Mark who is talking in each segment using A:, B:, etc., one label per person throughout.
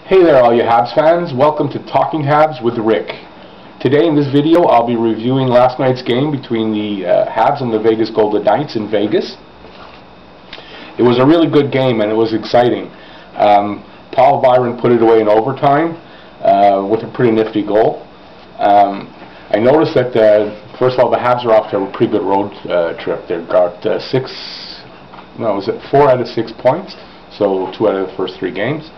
A: Hey there all you Habs fans, welcome to Talking Habs with Rick. Today in this video I'll be reviewing last night's game between the Habs and the Vegas Golden Knights in Vegas. It was a really good game and it was exciting. Paul Byron put it away in overtime with a pretty nifty goal. I noticed that first of all the Habs are off to a pretty good road trip. They've got 4 out of 6 points, so 2 out of the first 3 games.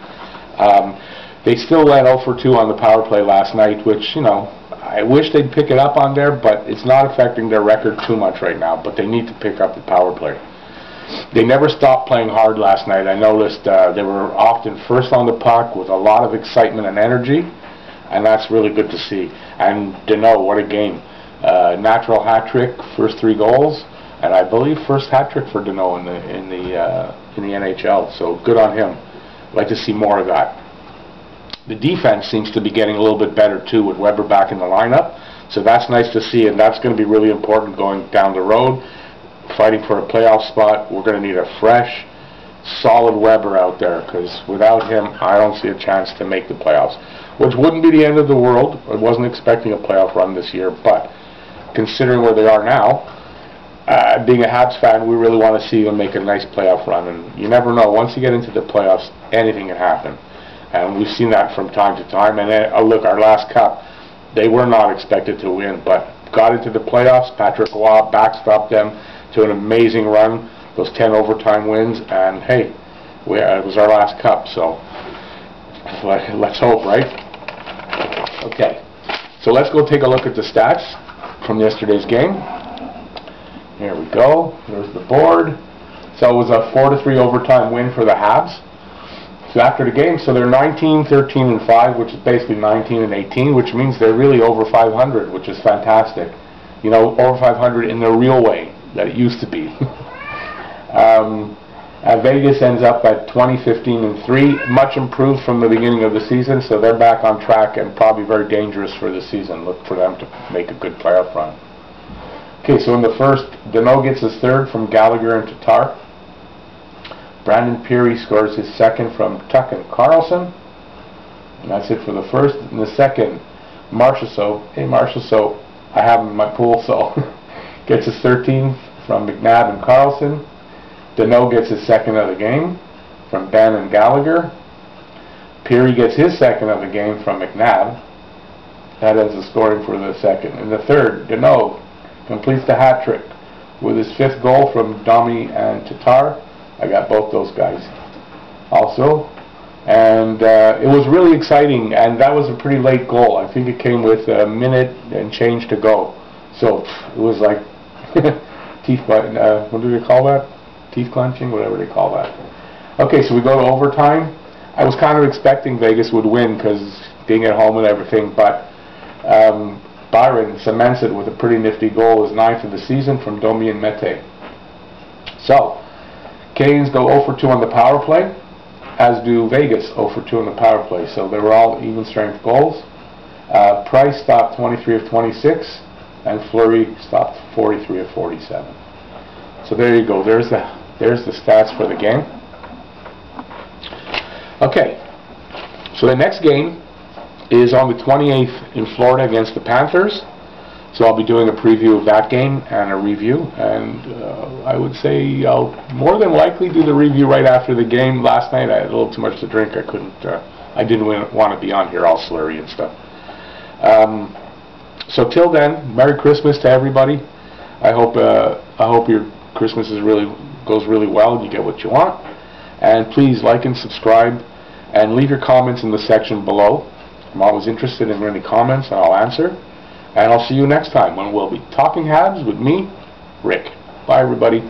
A: They still went 0 for 2 on the power play last night, which, I wish they'd pick it up on there, but it's not affecting their record too much right now, but they need to pick up the power play. They never stopped playing hard last night. I noticed they were often first on the puck with a lot of excitement and energy, and that's really good to see. And Danault, what a game. Natural hat trick, first 3 goals, and I believe first hat trick for Danault in the NHL, so good on him. I'd like to see more of that. The defense seems to be getting a little bit better too with Weber back in the lineup, so that's nice to see, and that's going to be really important going down the road, fighting for a playoff spot. We're going to need a fresh, solid Weber out there, because without him I don't see a chance to make the playoffs, which wouldn't be the end of the world. I wasn't expecting a playoff run this year, but considering where they are now, being a Habs fan, we really want to see them make a nice playoff run, and you never know. Once you get into the playoffs, anything can happen, and we've seen that from time to time. And then, look, our last cup, they were not expected to win, but got into the playoffs. Patrick Roy backstopped them to an amazing run, those 10 overtime wins, and hey, it was our last cup, so let's hope, right? Okay, so let's go take a look at the stats from yesterday's game. Here we go. There's the board. So it was a 4-3 overtime win for the Habs. So after the game, so they're 19, 13, and 5, which is basically 19 and 18, which means they're really over 500, which is fantastic. Over 500 in the real way that it used to be. Vegas ends up at 20, 15, and 3, much improved from the beginning of the season, so they're back on track and probably very dangerous for the season. Look for them to make a good playoff run. Okay, so in the first, Danault gets his 3rd from Gallagher and Tatar. Brandon Peary scores his 2nd from Tuck and Carlson. And that's it for the first. In the second, Marchessault, I have him in my pool, so gets his 13th from McNabb and Carlson. Danault gets his 2nd of the game from Ben and Gallagher. Peary gets his 2nd of the game from McNabb. That ends the scoring for the second. In the third, Danault completes the hat trick with his 5th goal from Domi and Tatar. I got both those guys also, and it was really exciting, and that was a pretty late goal. I think it came with a minute and change to go, so it was like what do they call that? Teeth clenching, whatever they call that. Okay, so we go to overtime. I was kind of expecting Vegas would win because being at home and everything, but Byron cements it with a pretty nifty goal, his 9th of the season from Domi and Mete. So, Canes go 0 for 2 on the power play, as do Vegas 0 for 2 on the power play. So they were all even strength goals. Price stopped 23 of 26, and Fleury stopped 43 of 47. So there you go. There's the stats for the game. Okay, so the next game is on the 28th in Florida against the Panthers. So I'll be doing a preview of that game and a review, and I would say I'll more than likely do the review right after the game. Last night I had a little too much to drink. I didn't want to be on here all slurry and stuff. So till then, Merry Christmas to everybody. I hope your Christmas goes really well and you get what you want. And please like and subscribe and leave your comments in the section below. I'm always interested in any comments, and I'll answer. And I'll see you next time when we'll be talking Habs with me, Rick. Bye, everybody.